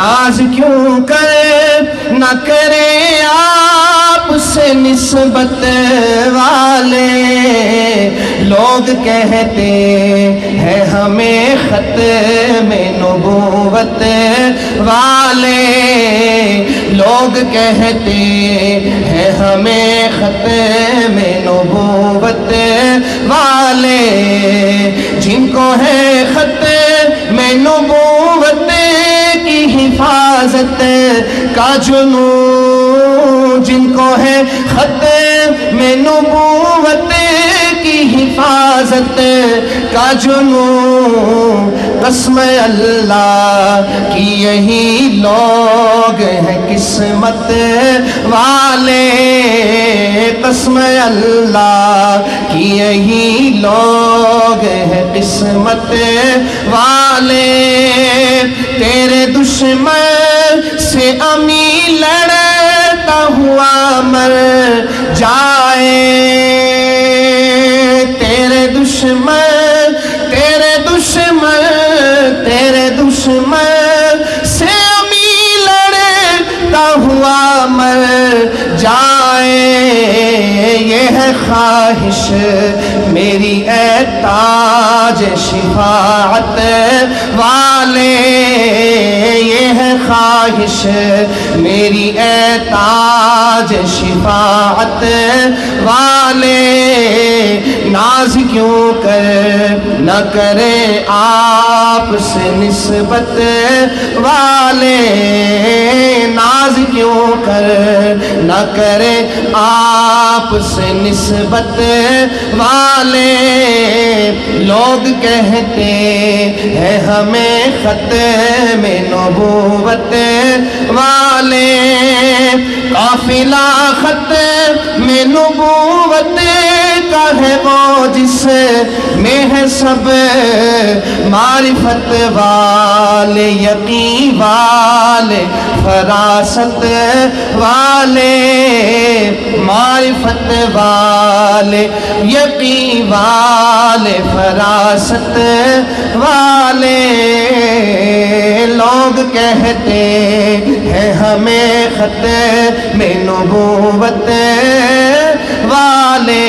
ناز کیوں کر نہ کرے آپ سے نسبت والے، لوگ کہتے ہیں ہمیں ختم نبوت والے، لوگ کہتے ہیں ہمیں ختم نبوت والے، جن کو ہے ختم نبوت کی حفاظت کا جنون، جن کو ہے ختم نبوت کی حفاظت کا جنون، قسم اللہ کی یہی لوگ ہیں قسمت والے، قسم اللہ کی یہی لوگ ہیں قسمت والے، تیرے دشمن سے امی لڑتا ہوا مر جائے، تیرے دشمن سے امی لڑتا ہوا مر جائے، یہ ہے خواہش میری اے تاج شفاعت والے، یہ ہے خواہش میری اے تاج شفاعت والے، ناز کیوں کر نہ کرے آپ سے نسبت والے، ناز کیوں کر نہ کرے آپ سے نسبت والے، لوگ کہتے ہیں ہمیں ختم نبوت والے، قافلہ ختم نبوت کا ہے وہ جس میں ہے سب معرفت والے، یقین والے، فراست والے، معرفت والے، یقین والے، فراست والے، لوگ کہتے ہیں ہمیں ختم نبوت والے۔